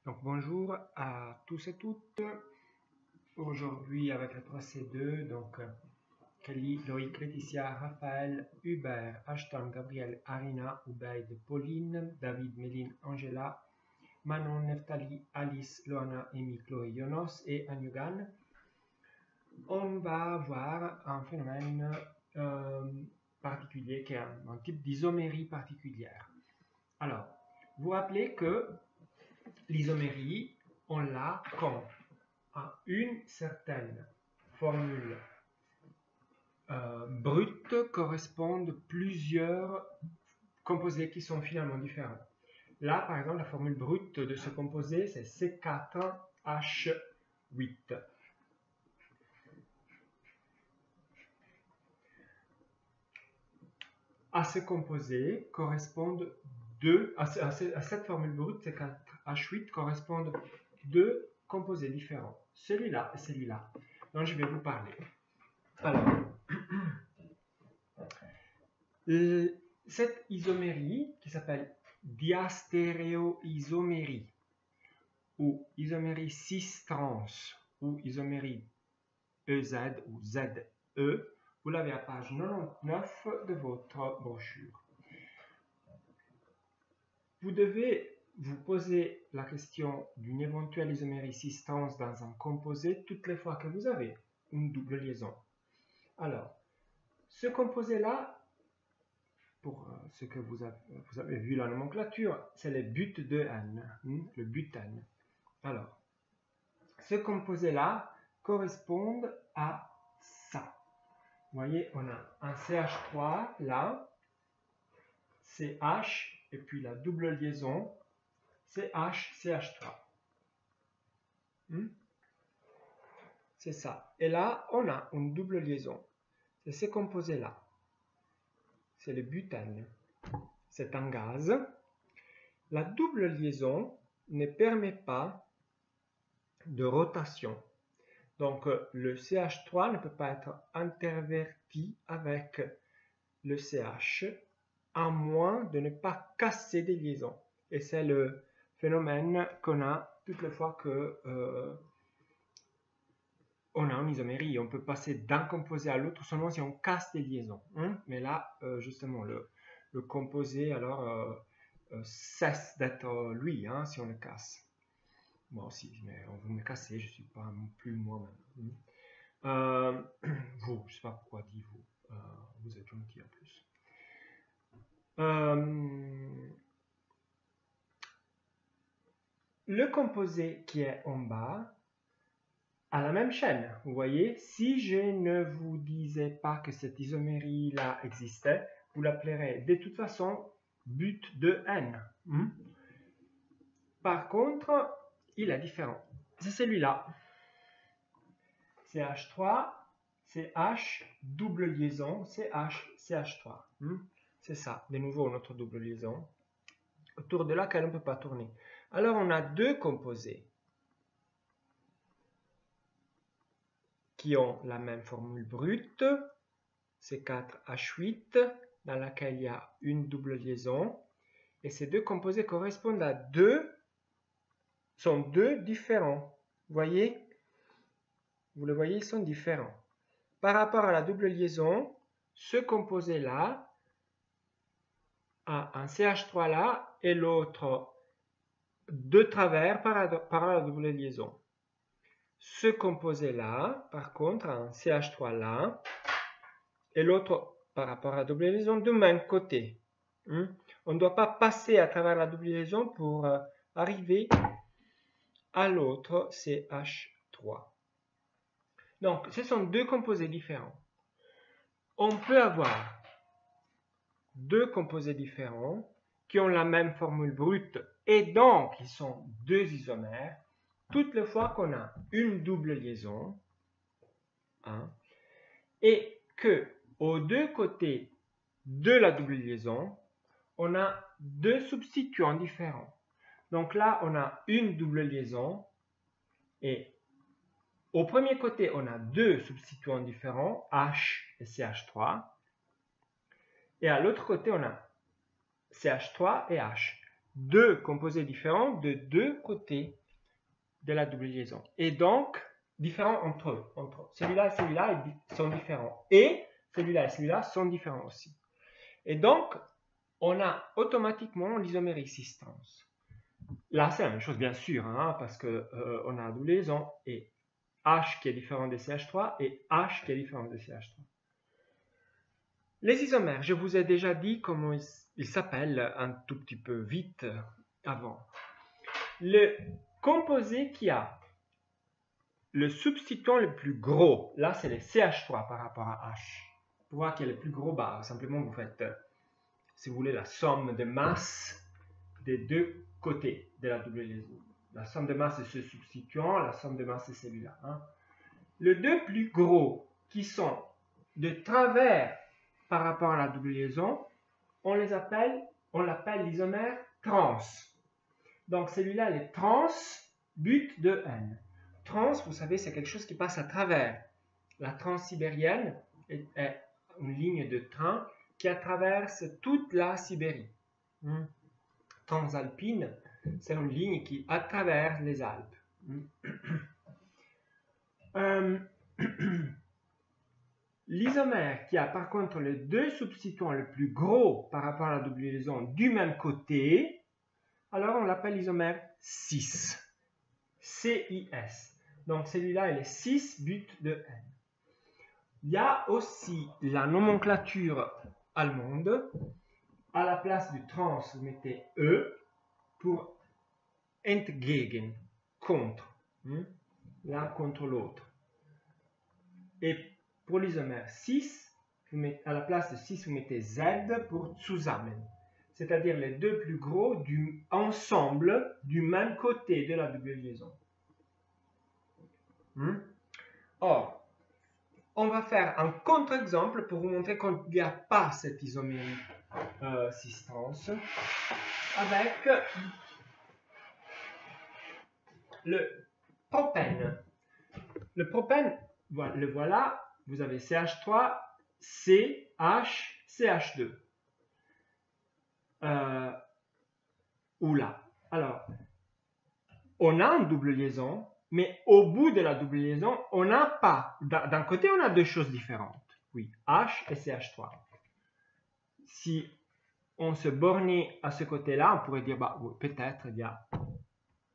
Donc bonjour à tous et toutes. Aujourd'hui avec le procès 2, donc Kelly, Loïc, Laetitia, Raphaël, Hubert, Ashton, Gabriel, Arina, Ubaid, Pauline, David, Méline, Angela, Manon, Neftali, Alice, Loana, Amy, Chloé, Yonos et Anyugan. On va voir un phénomène particulier qui est un type d'isomérie particulière. Alors, vous vous rappelez que l'isomérie, on l'a quand à une certaine formule brute correspondent plusieurs composés qui sont finalement différents. Là, par exemple, la formule brute de ce composé, c'est C4H8. À ce composé correspondent à cette formule brute, C4H8, correspondent deux composés différents, celui-là et celui-là, dont je vais vous parler. Alors, cette isomérie qui s'appelle diastéréoisomérie ou isomérie cis-trans ou isomérie EZ ou ZE, vous l'avez à page 99 de votre brochure. Vous devez vous poser la question d'une éventuelle isomérie cis-trans dans un composé toutes les fois que vous avez une double liaison. Alors, ce composé-là, pour ce que vous avez vu la nomenclature, c'est le but-2N, le butène. Alors, ce composé-là correspond à ça. Vous voyez, on a un CH3 là, CH, et puis la double liaison CH-CH3. C'est ça. Et là, on a une double liaison. C'est ce composé-là. C'est le butène. C'est un gaz. La double liaison ne permet pas de rotation. Donc, le CH3 ne peut pas être interverti avec le CH, à moins de ne pas casser des liaisons. Et c'est le phénomène qu'on a toutes les fois que on a une isomérie. On peut passer d'un composé à l'autre seulement si on casse des liaisons. Mais là, justement, le composé alors cesse d'être lui si on le casse. Moi aussi, mais vous me cassez, je ne suis pas non plus moi-même. Vous, je ne sais pas pourquoi dit vous. Vous êtes gentil en plus. Le composé qui est en bas a la même chaîne. Vous voyez, si je ne vous disais pas que cette isomérie-là existait, vous l'appellerez de toute façon but-2N. Par contre, il est différent. C'est celui-là. CH3, CH, double liaison, CH, CH3. C'est ça, de nouveau notre double liaison, autour de laquelle on ne peut pas tourner. Alors on a deux composés qui ont la même formule brute, C4H8, dans laquelle il y a une double liaison. Et ces deux composés correspondent à sont deux différents. Vous voyez? Vous le voyez, ils sont différents. Par rapport à la double liaison, ce composé-là a un CH3 là et l'autre de travers par la double liaison. Ce composé-là, par contre, a un CH3 là et l'autre par rapport à la double liaison de même côté. On ne doit pas passer à travers la double liaison pour arriver à l'autre CH3. Donc, ce sont deux composés différents. On peut avoir deux composés différents qui ont la même formule brute et donc ils sont deux isomères toutes les fois qu'on a une double liaison et que aux deux côtés de la double liaison, on a deux substituants différents. Donc là, on a une double liaison et au premier côté, on a deux substituants différents, H et CH3. Et à l'autre côté, on a CH3 et H. deux composés différents de deux côtés de la double liaison. Et donc, différents entre eux. Celui-là et celui-là sont différents. Et celui-là et celui-là sont différents aussi. Et donc, on a automatiquement l'isomérexistence. Là, c'est la même chose, bien sûr, hein, parce qu'on a la double liaison et H qui est différent de CH3 et H qui est différent de CH3. Les isomères, je vous ai déjà dit comment ils s'appellent un tout petit peu vite avant. Le composé qui a le substituant le plus gros, là c'est le CH3 par rapport à H. Pour voir quel est le plus gros, bah, simplement vous faites, si vous voulez, la somme de masse des deux côtés de la double liaison. La somme de masse de ce substituant, la somme de masse de celui-là. Hein. Les deux plus gros qui sont de travers par rapport à la double liaison, on l'appelle l'isomère trans. Donc celui-là, il est trans but de N. Trans, vous savez, c'est quelque chose qui passe à travers. La transsibérienne est une ligne de train qui traverse toute la Sibérie. Transalpine, c'est une ligne qui traverse les Alpes. L'isomère qui a par contre les deux substituants le plus gros par rapport à la double liaison du même côté, alors on l'appelle l'isomère 6. CIS. Donc celui-là, il est 6 but de N. Il y a aussi la nomenclature allemande. À la place du trans, vous mettez E pour entgegen, contre. L'un contre l'autre. Et pour l'isomère 6, à la place de 6, vous mettez Z pour zusammen. C'est-à-dire les deux plus gros ensemble du même côté de la double liaison. Or, on va faire un contre-exemple pour vous montrer qu'il n'y a pas cette isomérexistence avec le propène. Le propène, le voilà, vous avez CH3, CH, CH2. Oula. Alors, on a une double liaison, mais au bout de la double liaison, on n'a pas. D'un côté, on a deux choses différentes. Oui, H et CH3. Si on se bornait à ce côté-là, on pourrait dire, bah, peut-être il y a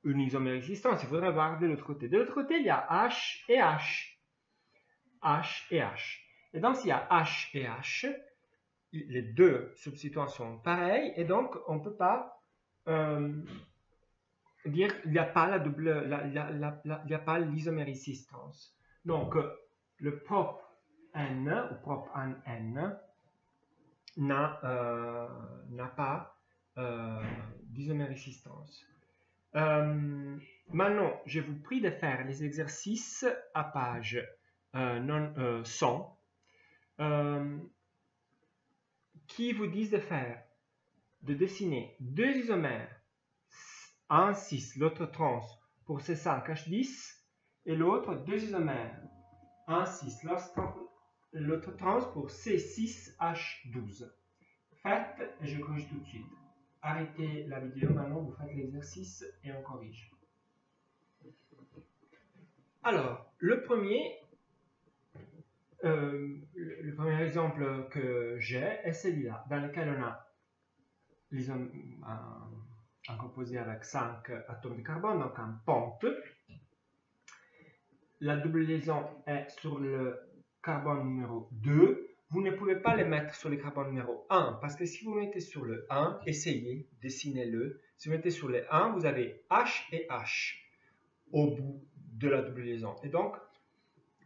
une isomérexistence. Il faudrait voir de l'autre côté. De l'autre côté, il y a H et H. H et H. Et donc, s'il y a H et H, les deux substituants sont pareils, et donc on ne peut pas dire qu'il n'y a pas l'isomérexistence. Donc, le propre N, ou propre N, n'a pas d'isomérexistence. Maintenant, je vous prie de faire les exercices à page 100 qui vous disent de dessiner deux isomères, un 6, l'autre trans pour C5H10 et l'autre deux isomères, un 6, l'autre trans pour C6H12. Faites et je corrige tout de suite. Arrêtez la vidéo maintenant, vous faites l'exercice et on corrige. Alors, le premier exemple que j'ai est celui-là, dans lequel on a un composé avec 5 atomes de carbone, donc un pente. La double liaison est sur le carbone numéro 2. Vous ne pouvez pas les mettre sur le carbone numéro 1, parce que si vous mettez sur le 1, essayez, dessinez-le. Si vous mettez sur le 1, vous avez H et H au bout de la double liaison. Et donc,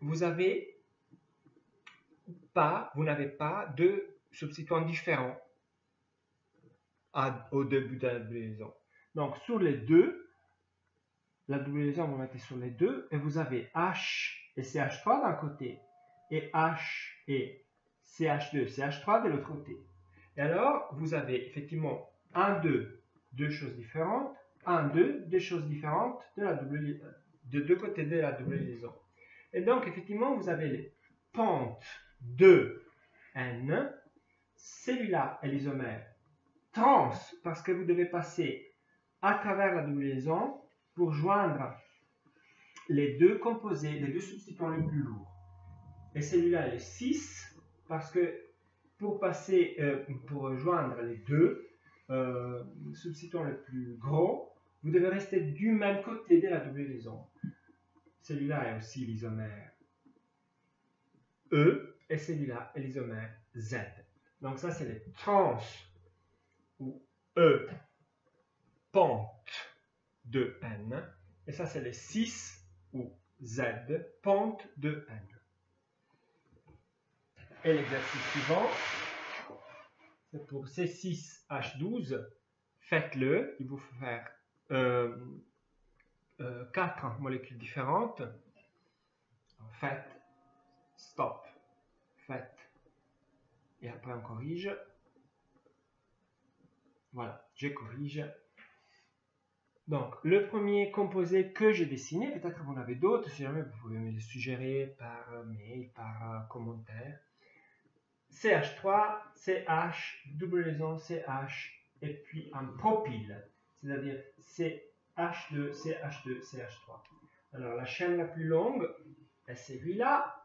vous n'avez pas de substituants différents au début de la double liaison. Donc, sur les deux, la double liaison, vous mettez sur les deux, et vous avez H et CH3 d'un côté, et H et CH2, CH3 de l'autre côté. Et alors, vous avez effectivement 1, 2, deux choses différentes, 1, 2, deux choses différentes de deux côtés de la double liaison. Et donc, effectivement, vous avez les pentes de N. Celui-là est l'isomère trans parce que vous devez passer à travers la double liaison pour joindre les deux composés, les deux substituants les plus lourds. Et celui-là est 6 parce que pour joindre les deux substituants les plus gros, vous devez rester du même côté de la double liaison. Celui-là est aussi l'isomère E et celui-là est l'isomère Z. Donc ça c'est les trans ou E pente de N. Et ça c'est les 6 ou Z pente de N. Et l'exercice suivant, c'est pour C6H12, faites-le, il vous faut faire 4 molécules différentes. Faites, stop, faites, et après on corrige. Voilà, je corrige. Donc, le premier composé que j'ai dessiné, peut-être vous en avez d'autres, si jamais vous pouvez me les suggérer par mail, par commentaire. CH3, CH, double liaison CH, et puis un propyle, c'est-à-dire CH2, CH2, CH3. Alors, la chaîne la plus longue est celle-là,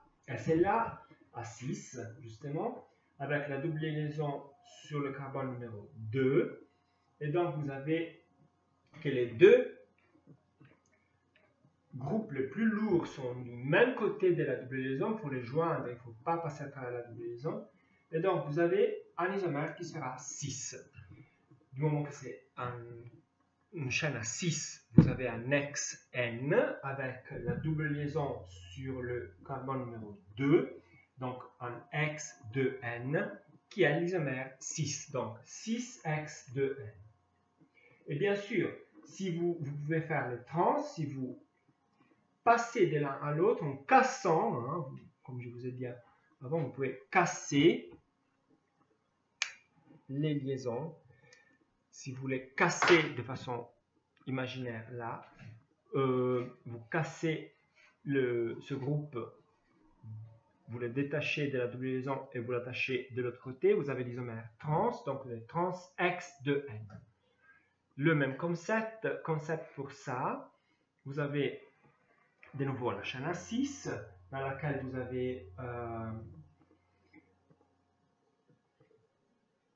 à 6, justement, avec la double liaison sur le carbone numéro 2. Et donc, vous avez que les deux groupes les plus lourds sont du même côté de la double liaison. Pour les joindre, il ne faut pas passer à travers la double liaison. Et donc, vous avez un isomère qui sera 6. Du moment que c'est une chaîne à 6, vous avez un XN avec la double liaison sur le carbone numéro 2. Donc, un X2N qui a l'isomère 6. Donc, 6X2N. Et bien sûr, si vous pouvez faire les trans, si vous passez de l'un à l'autre en cassant, hein, comme je vous ai dit avant, vous pouvez casser les liaisons. Si vous les cassez de façon imaginaire là, vous cassez ce groupe, vous le détachez de la double liaison et vous l'attachez de l'autre côté, vous avez l'isomère trans, donc les trans X2N. Le même concept pour ça, vous avez de nouveau la chaîne à 6, dans laquelle vous avez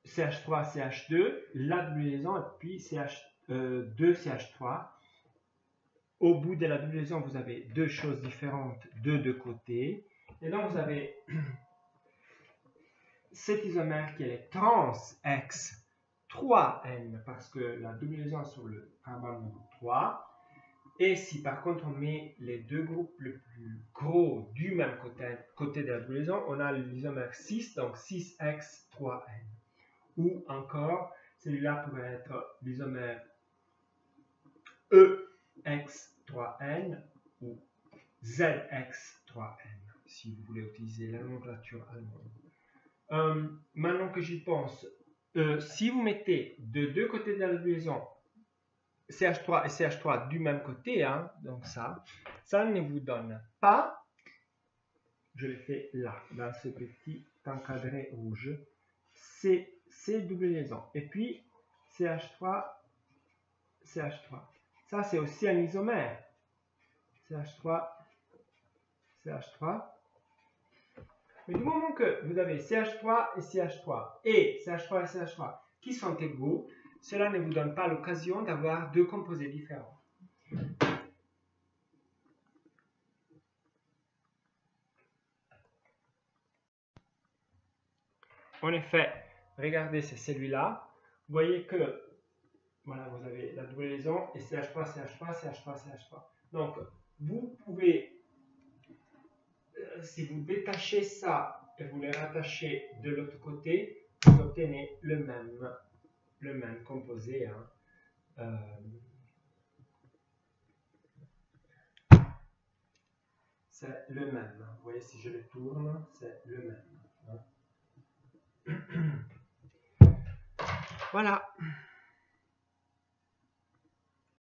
CH3, CH2, la double liaison et puis CH2, CH3. Au bout de la double liaison, vous avez deux choses différentes de deux côtés. Et donc, vous avez cet isomère qui est les trans X3N, parce que la double liaison est sur le carbone numéro 3. Et si par contre on met les deux groupes les plus gros du même côté de la double liaison, on a l'isomère 6, donc 6X3N. Ou encore, celui-là pourrait être l'isomère EX3N ou ZX3N, si vous voulez utiliser la nomenclature allemande. Maintenant que j'y pense, si vous mettez de deux côtés de la double liaison CH3 et CH3 du même côté, hein, donc ça ne vous donne pas, je l'ai fait là, dans ce petit encadré rouge, c'est double liaison. Et puis CH3, CH3. Ça, c'est aussi un isomère. CH3, CH3. Mais du moment que vous avez CH3 et CH3 et CH3 et CH3 qui sont égaux, cela ne vous donne pas l'occasion d'avoir deux composés différents. En effet, regardez, c'est celui-là. Vous voyez que voilà, vous avez la double liaison et CH3, CH3, CH3, CH3. Donc, vous pouvez, si vous détachez ça et vous les rattachez de l'autre côté, vous obtenez le même composé. Hein. C'est le même. Vous voyez, si je le tourne, c'est le même. Hein. Voilà.